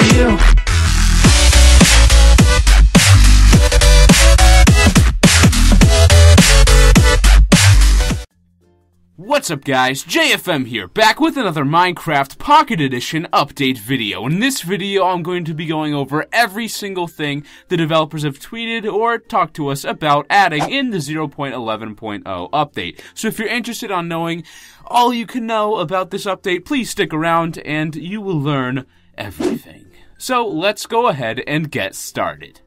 for you. What's up guys, JFM here, back with another Minecraft Pocket Edition update video. In this video, I'm going to be going over every single thing the developers have tweeted or talked to us about adding in the 0.11.0 update. So if you're interested on knowing all you can know about this update, please stick around and you will learn everything. So let's go ahead and get started.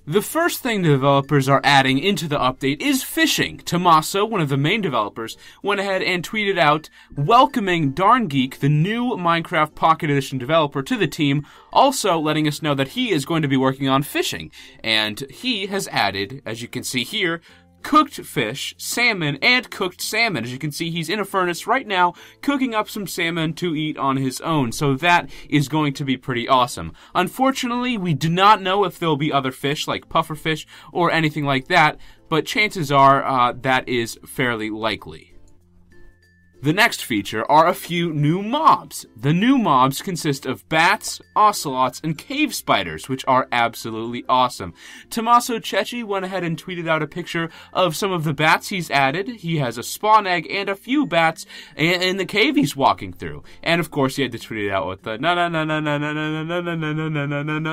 The first thing the developers are adding into the update is fishing. Tommaso, one of the main developers, went ahead and tweeted out welcoming DarnGeek, the new Minecraft Pocket Edition developer, to the team, also letting us know that he is going to be working on fishing. And he has added, as you can see here, cooked fish, salmon, and cooked salmon. As you can see, he's in a furnace right now cooking up some salmon to eat on his own, so that is going to be pretty awesome. Unfortunately, we do not know if there will be other fish like pufferfish or anything like that, but chances are that is fairly likely. The next feature are a few new mobs. The new mobs consist of bats, ocelots, and cave spiders, which are absolutely awesome. Tommaso Cecchi went ahead and tweeted out a picture of some of the bats he's added. He has a spawn egg and a few bats in the cave he's walking through. And of course he had to tweet it out with the na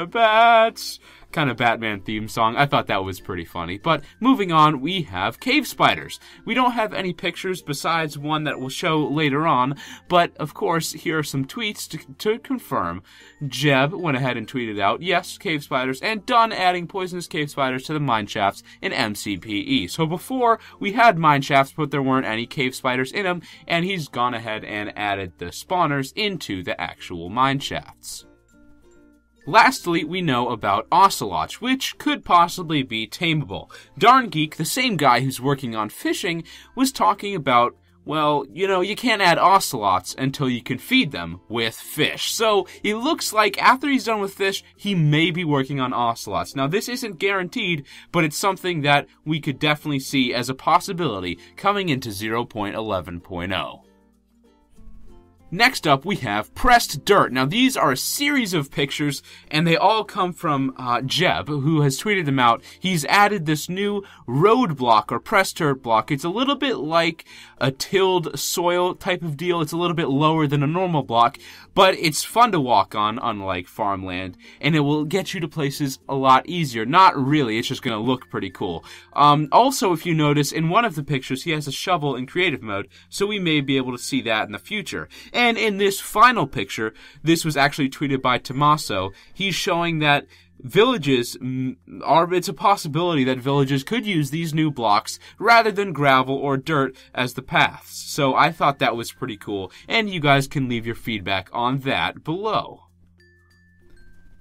bats kind of Batman theme song. I thought that was pretty funny. But moving on, we have cave spiders. We don't have any pictures besides one that we'll show later on, but of course, here are some tweets to confirm. Jeb went ahead and tweeted out, yes, cave spiders, and done adding poisonous cave spiders to the mine shafts in MCPE. So before, we had mine shafts, but there weren't any cave spiders in them, and he's gone ahead and added the spawners into the actual mine shafts. Lastly, we know about ocelots, which could possibly be tameable. DarnGeek, the same guy who's working on fishing, was talking about, well, you know, you can't add ocelots until you can feed them with fish. So, it looks like after he's done with fish, he may be working on ocelots. Now, this isn't guaranteed, but it's something that we could definitely see as a possibility coming into 0.11.0. Next up, we have pressed dirt. Now, these are a series of pictures, and they all come from Jeb, who has tweeted them out. He's added this new road block, or pressed dirt block. It's a little bit like a tilled soil type of deal. It's a little bit lower than a normal block, but it's fun to walk on, unlike farmland, and it will get you to places a lot easier. Not really, it's just going to look pretty cool. Also, if you notice, in one of the pictures, he has a shovel in creative mode, so we may be able to see that in the future. And in this final picture, this was actually tweeted by Tommaso, he's showing that villages it's a possibility that villages could use these new blocks rather than gravel or dirt as the paths. So I thought that was pretty cool, and you guys can leave your feedback on that below.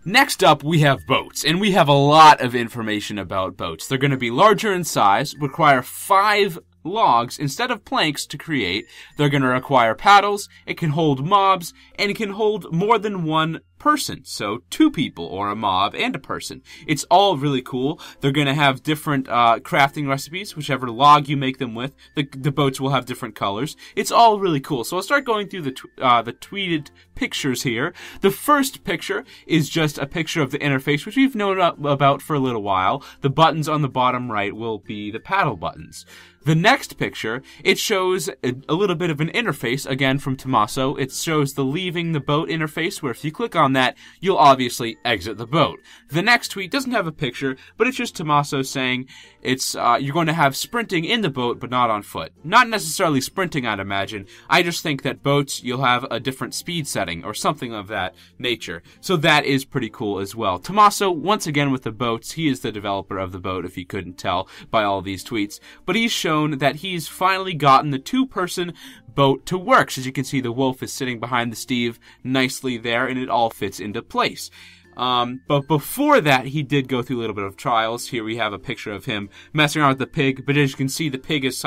Next up, we have boats, and we have a lot of information about boats. They're going to be larger in size, require 5 logs instead of planks to create. They're going to require paddles, it can hold mobs, and it can hold more than one person, so 2 people or a mob and a person. It's all really cool. They're going to have different crafting recipes, whichever log you make them with. The boats will have different colors. It's all really cool. So I'll start going through the tweeted pictures here. The first picture is just a picture of the interface, which we've known about for a little while. The buttons on the bottom right will be the paddle buttons. The next picture, it shows a little bit of an interface, again from Tommaso. It shows the leaving the boat interface, where if you click on that, you'll obviously exit the boat. The next tweet doesn't have a picture, but it's just Tommaso saying it's you're going to have sprinting in the boat, but not on foot. Not necessarily sprinting, I'd imagine. I just think that boats, you'll have a different speed setting, or something of that nature. So that is pretty cool as well. Tommaso, once again with the boats, he is the developer of the boat, if you couldn't tell by all these tweets. But he's shown that he's finally gotten the 2-person boat to work. So as you can see, the wolf is sitting behind the Steve nicely there, and it all fits into place. But before that, he did go through a little bit of trials. Here we have a picture of him messing around with the pig, but as you can see, the pig is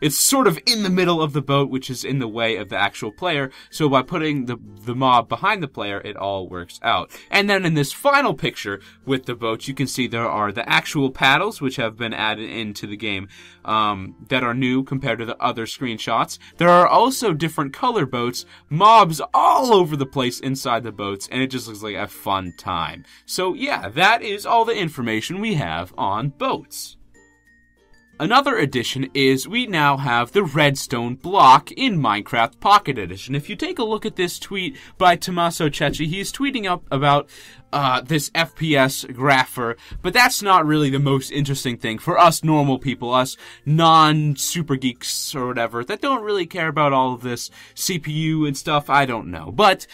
it's sort of in the middle of the boat, which is in the way of the actual player. So by putting the mob behind the player, it all works out. And then in this final picture with the boat, you can see there are the actual paddles, which have been added into the game, that are new compared to the other screenshots. There are also different color boats, mobs all over the place inside the boats, and it just looks like a fun time. So yeah, that is all the information we have on boats. Another addition is we now have the redstone block in Minecraft Pocket Edition. If you take a look at this tweet by Tommaso Cecchi, he's tweeting up about this FPS grapher, but that's not really the most interesting thing for us normal people, us non-super geeks or whatever, that don't really care about all of this CPU and stuff. I don't know. But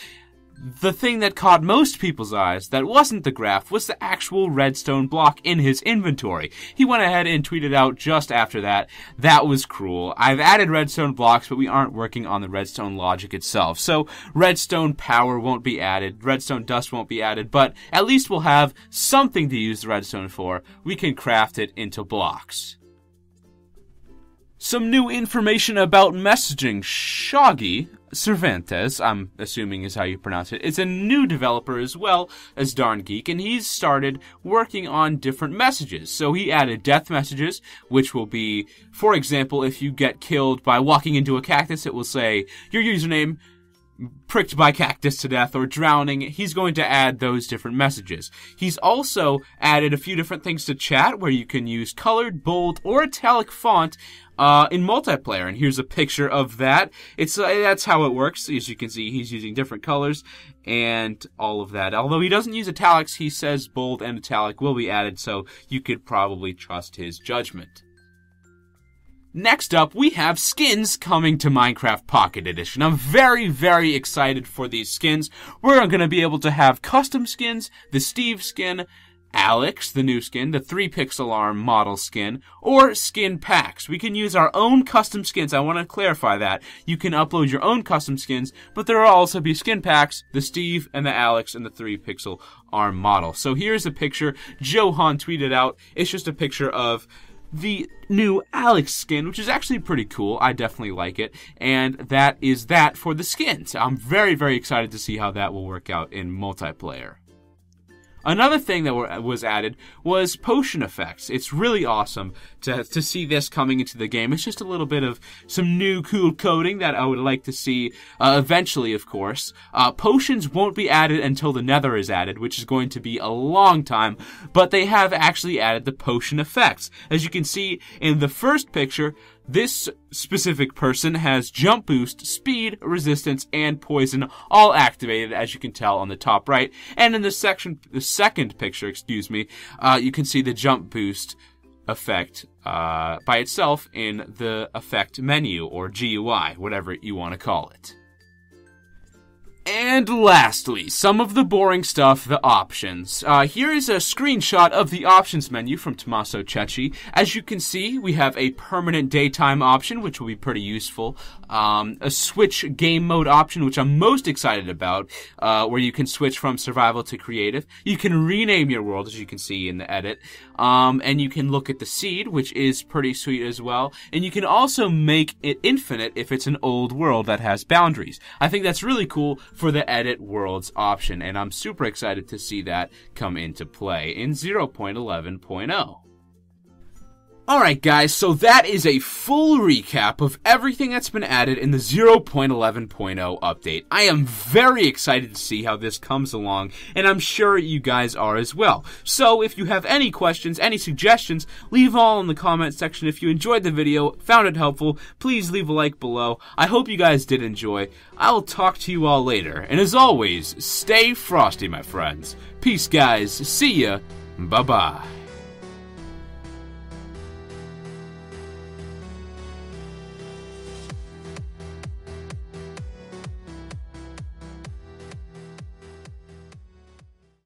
the thing that caught most people's eyes that wasn't the graph was the actual redstone block in his inventory. He went ahead and tweeted out just after that, "That was cruel. I've added redstone blocks, but we aren't working on the redstone logic itself. So redstone power won't be added, redstone dust won't be added, but at least we'll have something to use the redstone for. We can craft it into blocks." Some new information about messaging. Shoggy Cervantes, I'm assuming is how you pronounce it, is a new developer as well as Darn Geek, and he's started working on different messages. So he added death messages, which will be, for example, if you get killed by walking into a cactus, it will say, "Your username pricked by cactus to death," or drowning. He's going to add those different messages. He's also added a few different things to chat, where you can use colored, bold, or italic font in multiplayer, and here's a picture of that. That's how it works. As you can see, he's using different colors and all of that. Although he doesn't use italics, he says bold and italic will be added, so you could probably trust his judgment. Next up, we have skins coming to Minecraft Pocket Edition. I'm very, very excited for these skins. We're going to be able to have custom skins, the Steve skin, Alex, the new skin, the 3-pixel arm model skin, or skin packs. We can use our own custom skins. I want to clarify that. You can upload your own custom skins, but there will also be skin packs, the Steve and the Alex and the 3-pixel arm model. So here's a picture Johan tweeted out. It's just a picture of the new Alex skin, which is actually pretty cool. I definitely like it. And that is that for the skins. I'm very, very excited to see how that will work out in multiplayer. Another thing that was added was potion effects. It's really awesome to see this coming into the game. It's just a little bit of some new cool coding that I would like to see eventually, of course. Potions won't be added until the Nether is added, which is going to be a long time, but they have actually added the potion effects. As you can see in the first picture, this specific person has jump boost, speed, resistance, and poison all activated, as you can tell on the top right. And in the second picture, you can see the jump boost effect by itself in the effect menu, or GUI, whatever you want to call it. And lastly, some of the boring stuff, the options. Here is a screenshot of the options menu from Tommaso Cecchi. As you can see, we have a permanent daytime option, which will be pretty useful. A switch game mode option, which I'm most excited about, where you can switch from survival to creative. You can rename your world, as you can see in the edit. And you can look at the seed, which is pretty sweet as well. And you can also make it infinite if it's an old world that has boundaries. I think that's really cool for the edit worlds option, and I'm super excited to see that come into play in 0.11.0. Alright guys, so that is a full recap of everything that's been added in the 0.11.0 update. I am very excited to see how this comes along, and I'm sure you guys are as well. So if you have any questions, any suggestions, leave all in the comment section. If you enjoyed the video, found it helpful, please leave a like below. I hope you guys did enjoy. I'll talk to you all later, and as always, stay frosty, my friends. Peace guys, see ya, bye-bye.